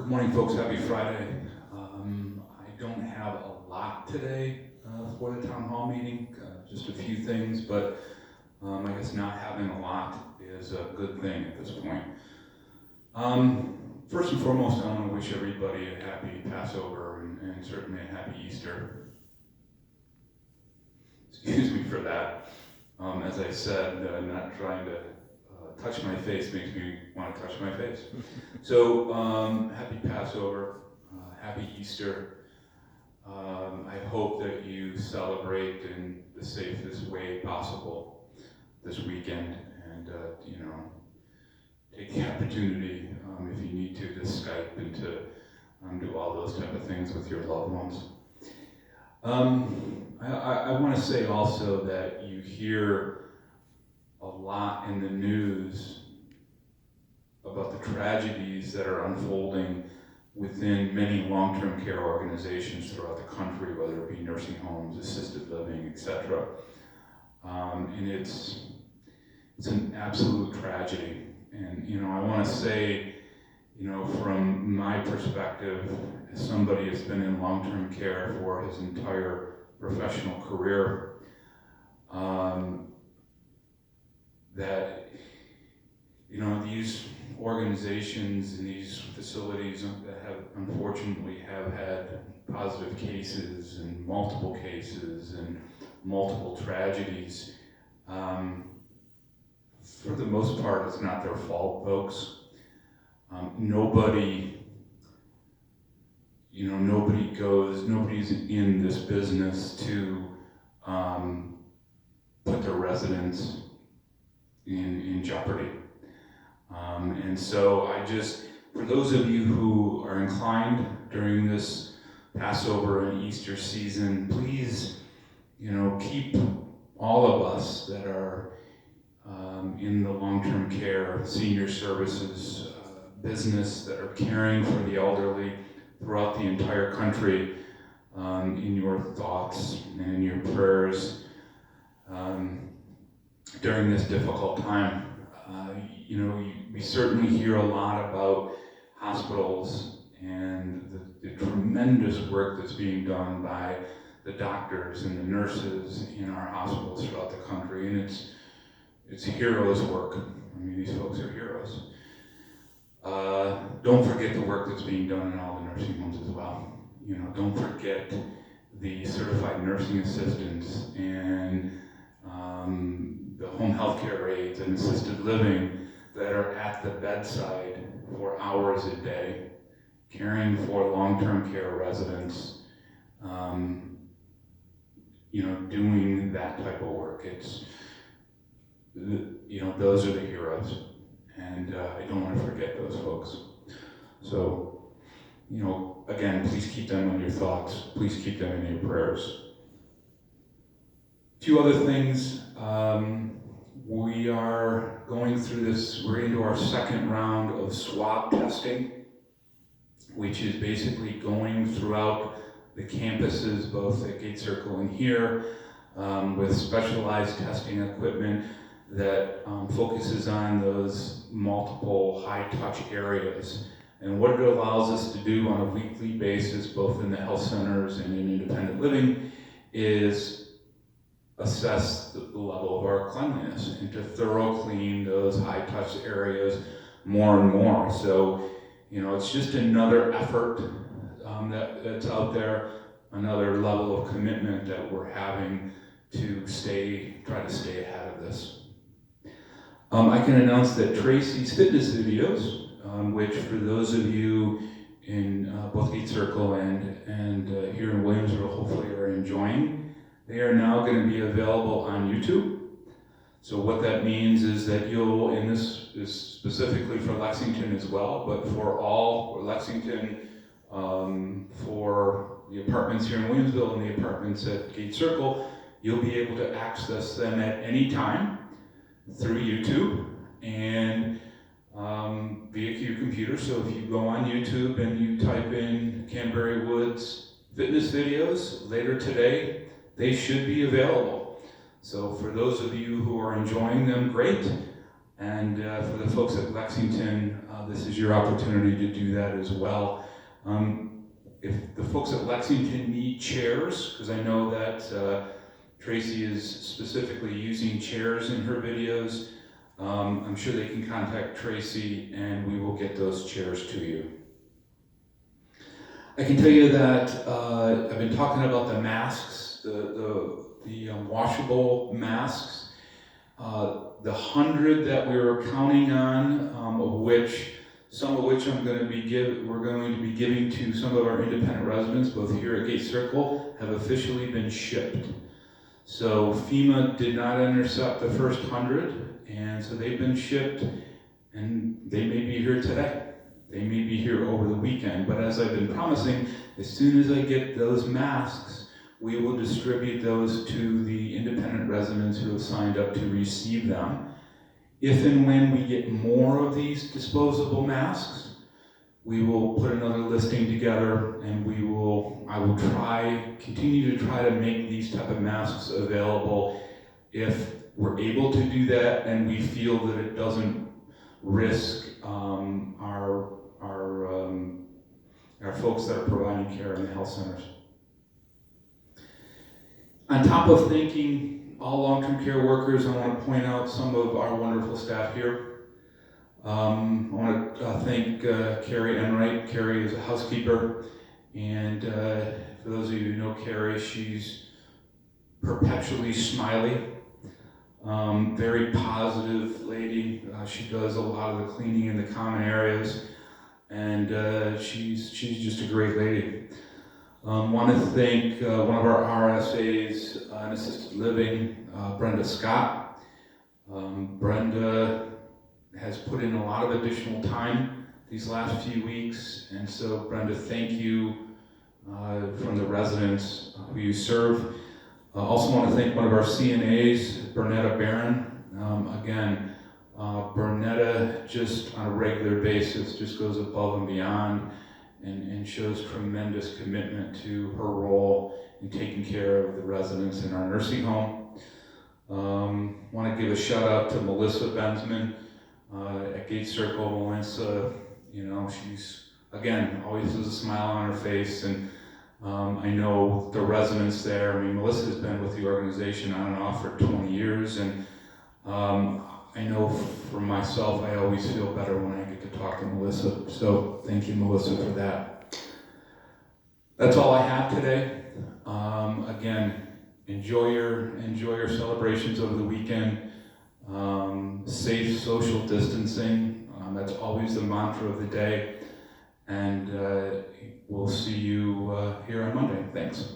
Good morning, folks. Happy Friday. I don't have a lot today for the town hall meeting, just a few things, but I guess not having a lot is a good thing at this point. First and foremost, I want to wish everybody a happy Passover and certainly a happy Easter. Excuse me for that. As I said, not trying to touch my face makes me want to touch my face. So, happy Passover, happy Easter. I hope that you celebrate in the safest way possible this weekend, and take the opportunity, if you need to Skype and to do all those type of things with your loved ones. I want to say also that you hear a lot in the news about the tragedies that are unfolding within many long-term care organizations throughout the country, whether it be nursing homes, assisted living, etc. And it's an absolute tragedy. And I want to say, from my perspective, as somebody who's been in long-term care for his entire professional career, that these organizations and these facilities that unfortunately have had positive cases and multiple tragedies, for the most part, it's not their fault, folks. Nobody's in this business to put their residents in jeopardy. And so for those of you who are inclined during this Passover and Easter season, please, keep all of us that are in the long-term care, senior services business, that are caring for the elderly throughout the entire country in your thoughts and in your prayers during this difficult time. We certainly hear a lot about hospitals and the tremendous work that's being done by the doctors and the nurses in our hospitals throughout the country, and it's heroes' work. I mean, these folks are heroes. Don't forget the work that's being done in all the nursing homes as well. Don't forget the certified nursing assistants and the home health care aides and assisted living that are at the bedside for hours a day, caring for long-term care residents, doing that type of work. Those are the heroes, and I don't want to forget those folks. So, again, please keep them in your thoughts. Please keep them in your prayers. A few other things. We are going through this, we're into our second round of swab testing, which is basically going throughout the campuses, both at Gate Circle and here, with specialized testing equipment that focuses on those multiple high-touch areas. And what it allows us to do on a weekly basis, both in the health centers and in independent living, is assess the level of our cleanliness and to thorough clean those high-touch areas more and more. So, it's just another effort that's out there, another level of commitment that we're having to try to stay ahead of this. I can announce that Tracy's fitness videos, which for those of you in both Gate Circle and here in Williamsville hopefully are enjoying, they are now going to be available on YouTube. So what that means is that and this is specifically for Lexington as well, but for Lexington, for the apartments here in Williamsville and the apartments at Gate Circle, you'll be able to access them at any time through YouTube and via your computer. So if you go on YouTube and you type in Canterbury Woods fitness videos later today, they should be available. So for those of you who are enjoying them, great. And for the folks at Lexington, this is your opportunity to do that as well. If the folks at Lexington need chairs, because I know that Tracy is specifically using chairs in her videos, I'm sure they can contact Tracy and we will get those chairs to you. I can tell you that I've been talking about the masks, the washable masks. The 100 that we were counting on, some of which we're going to be giving to some of our independent residents, both here at Gate Circle, have officially been shipped. So FEMA did not intercept the first 100, and so they've been shipped, and they may be here today. They may be here over the weekend, but as I've been promising, as soon as I get those masks, we will distribute those to the independent residents who have signed up to receive them. If and when we get more of these disposable masks, we will put another listing together, and I will continue to try to make these type of masks available if we're able to do that and we feel that it doesn't risk our folks that are providing care in the health centers. On top of thanking all long-term care workers, I want to point out some of our wonderful staff here. I want to thank Carrie Enright. Carrie is a housekeeper, and for those of you who know Carrie, she's perpetually smiley, very positive lady. She does a lot of the cleaning in the common areas, and she's just a great lady. Want to thank one of our RSAs in assisted living, Brenda Scott. Brenda has put in a lot of additional time these last few weeks, and so Brenda, thank you from the residents who you serve. Also want to thank one of our CNAs, Bernetta Barron. Again, Bernetta just on a regular basis just goes above and beyond and shows tremendous commitment to her role in taking care of the residents in our nursing home. Want to give a shout out to Melissa Bensman at Gate Circle. Melissa, she's, again, always has a smile on her face, and I know the residents there. I mean, Melissa has been with the organization on and off for 20 years, and I know for myself, I always feel better when I get to talk to Melissa. So thank you, Melissa, for that. That's all I have today. Again, enjoy your celebrations over the weekend. Safe social distancing. That's always the mantra of the day. And we'll see you here on Monday. Thanks.